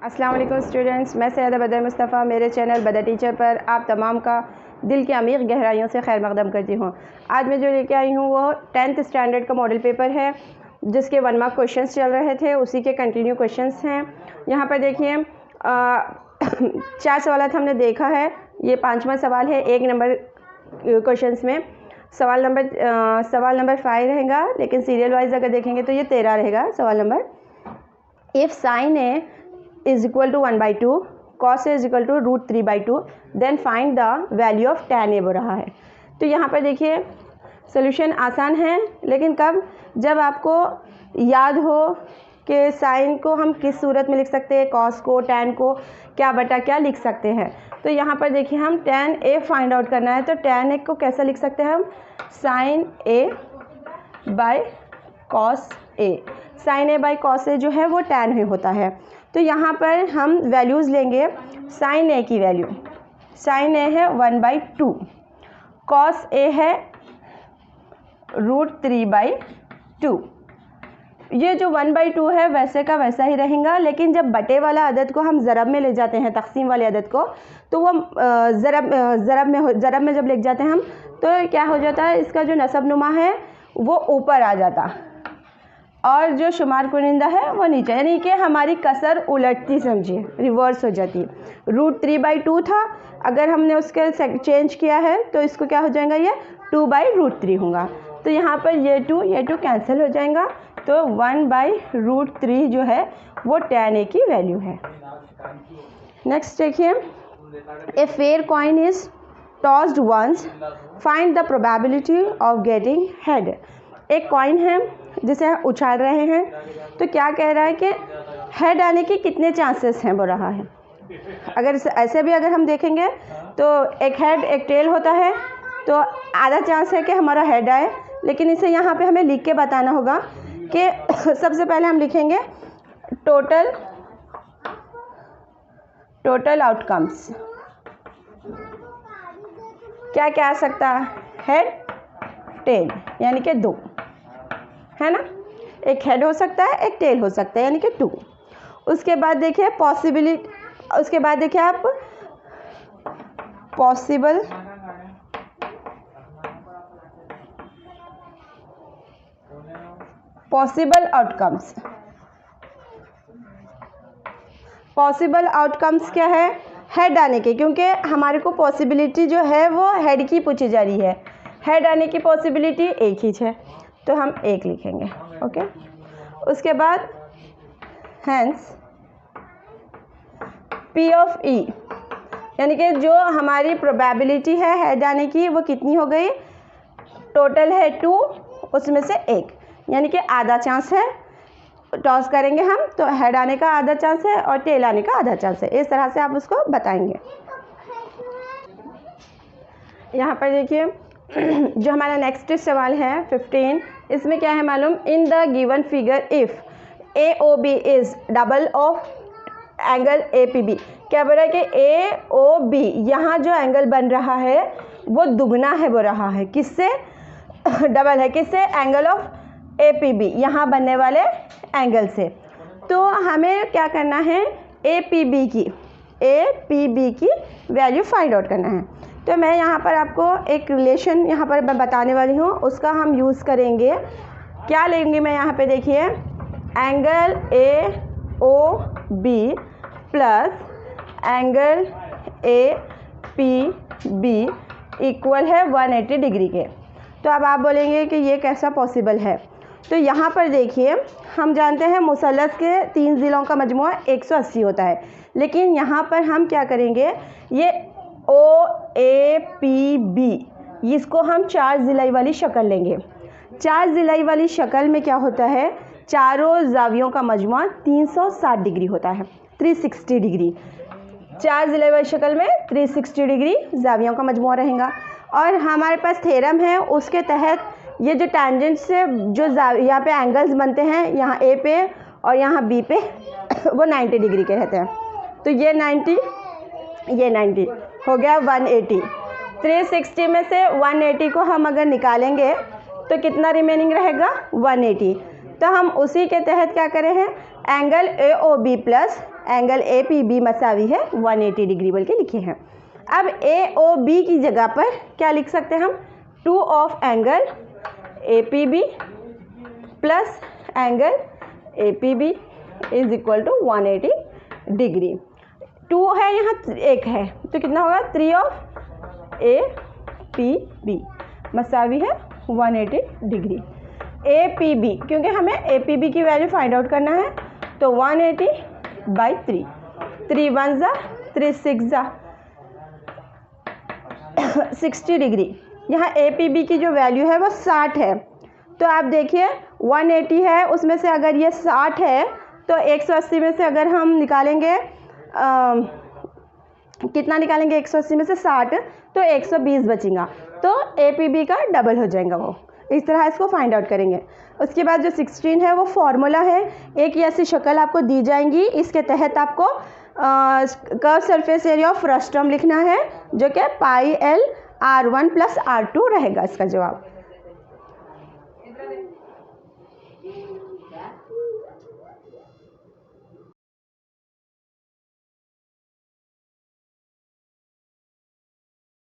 अस्सलाम वालेकुम स्टूडेंट्स, मैं सैयदा बदर मुस्तफ़ा मेरे चैनल बदर टीचर पर आप तमाम का दिल की अमीर गहराइयों से खैर मकदम करती हूँ। आज मैं जो लेके आई हूँ वो 10th स्टैंडर्ड का मॉडल पेपर है, जिसके 1 मार्क क्वेश्चंस चल रहे थे, उसी के कंटिन्यू क्वेश्चंस हैं। यहाँ पर देखिए 4 सवालात हमने देखा है, ये 5वां सवाल है 1 नंबर क्वेश्चंस में। सवाल नंबर 5 रहेगा, लेकिन सीरियल वाइज अगर देखेंगे तो ये 13 रहेगा सवाल नंबर। If sine A is equal to 1/2, cos A is equal to √3/2, then find the value of tan A बोल रहा है। तो यहाँ पर देखिए सोल्यूशन आसान है, लेकिन कब, जब आपको याद हो कि साइन को हम किस सूरत में लिख सकते हैं, कॉस को, टैन को क्या बटा क्या लिख सकते हैं। तो यहाँ पर देखिए हम tan A फाइंड आउट करना है, तो tan A को कैसा लिख सकते हैं हम, sine A by cos A। Sine A by cos A जो है वो tan A होता है। तो यहाँ पर हम वैल्यूज़ लेंगे। साइन A की वैल्यू, साइन A है 1/2, कॉस A है √3/2। ये जो 1/2 है वैसे का वैसा ही रहेगा, लेकिन जब बटे वाला अदद को हम ज़रब में ले जाते हैं, तक़सीम वाले अदद को, तो वो ज़रब में जब ले जाते हैं हम, तो क्या हो जाता है, इसका जो नसब नुमा है वो ऊपर आ जाता और जो शुमार कुनिंदा है वो नीचे, यानी कि हमारी कसर उलटती, समझिए रिवर्स हो जाती। √3/2 था, अगर हमने उसके चेंज किया है तो इसको क्या हो जाएगा, ये 2/√3 होगा। तो यहाँ पर ये 2 कैंसिल हो जाएगा, तो 1/√3 जो है वो tan A की वैल्यू है। नेक्स्ट देखिए, a fair coin is tossed once, find the probability of getting head. एक कॉइन है जिसे उछाल रहे हैं, तो क्या कह रहा है कि हेड आने के कितने चांसेस हैं, बोल रहा है। अगर ऐसे भी अगर हम देखेंगे तो एक हेड एक टेल होता है, तो आधा चांस है कि हमारा हेड आए, लेकिन इसे यहाँ पे हमें लिख के बताना होगा कि सबसे पहले हम लिखेंगे टोटल आउटकम्स। क्या क्या आ सकता है, हेड टेल, यानी कि 2 है ना, एक हेड हो सकता है एक टेल हो सकता है, यानी कि 2। उसके बाद देखिए पॉसिबिलिटी, उसके बाद देखिए आप पॉसिबल आउटकम्स। पॉसिबल आउटकम्स क्या है, हेड आने के, क्योंकि हमारे को पॉसिबिलिटी जो है वो हेड की पूछी जा रही है। हेड आने की पॉसिबिलिटी एक ही है, तो हम 1 लिखेंगे, ओके। उसके बाद हैंस P ऑफ E, यानी कि जो हमारी प्रोबेबिलिटी है हेड आने की वो कितनी हो गई, टोटल है 2, उसमें से 1, यानी कि आधा चांस है। टॉस करेंगे हम तो हेड आने का आधा चांस है और टेल आने का आधा चांस है, इस तरह से आप उसको बताएंगे। यहाँ पर देखिए जो हमारा नेक्स्ट सवाल है 15, इसमें क्या है मालूम, in the given figure if AOB is double of angle APB। क्या बोल रहा है कि AOB यहाँ जो एंगल बन रहा है वो दुगना है, बोल रहा है किससे, डबल है किससे, एंगल ऑफ APB, यहाँ बनने वाले एंगल से। तो हमें क्या करना है, APB की वैल्यू फाइंड आउट करना है। तो मैं यहाँ पर आपको एक रिलेशन यहाँ पर मैं बताने वाली हूँ, उसका हम यूज़ करेंगे। क्या लेंगे मैं यहाँ पे देखिए, angle AOB plus angle APB equal है 180 डिग्री के। तो अब आप बोलेंगे कि ये कैसा पॉसिबल है। तो यहाँ पर देखिए हम जानते हैं मुसल्लस के 3 ज़िलों का मजमुआ 180 होता है, लेकिन यहाँ पर हम क्या करेंगे, ये OAPB इसको हम 4 ज़िलाई वाली शक्ल लेंगे। 4 ज़िलाई वाली शक्ल में क्या होता है, चारों ज़ावियों का मजमुआ 360 डिग्री होता है, 360 डिग्री। 4 ज़िलाई वाली शक्ल में 360 डिग्री ज़ावियों का मजमुआ रहेगा। और हमारे पास थ्योरम है, उसके तहत ये जो टेंजेंट से जो यहाँ पे एंगल्स बनते हैं, यहाँ A पे और यहाँ B पे वो 90 डिग्री के रहते हैं। तो ये 90, ये 90 हो गया 180। 360 में से 180 को हम अगर निकालेंगे तो कितना रिमेनिंग रहेगा, 180। तो हम उसी के तहत क्या करे हैं, angle AOB plus angle APB मसावी है 180 डिग्री बोल के लिखे हैं। अब AOB की जगह पर क्या लिख सकते हैं हम, 2 of angle APB plus angle APB is equal to 180 degree. 2 है यहाँ, 1 है, तो कितना होगा 3 ऑफ APB मसावी है 180 डिग्री। APB क्योंकि हमें APB की वैल्यू फाइंड आउट करना है, तो 180/3, 3 1 जा 3 6 जा 60 डिग्री। यहाँ APB की जो वैल्यू है वो 60 है, तो आप देखिए 180 है, उसमें से अगर ये 60 है तो 180 में से अगर हम निकालेंगे कितना निकालेंगे, 180 में से 60 तो 120 बचेगा, तो APB का डबल हो जाएगा वो। इस तरह इसको फाइंड आउट करेंगे। उसके बाद जो 16 है वो फॉर्मूला है, एक ऐसी शक्ल आपको दी जाएंगी, इसके तहत आपको curve surface area of frustum लिखना है, जो कि पाई L R1 + R2 रहेगा इसका जवाब।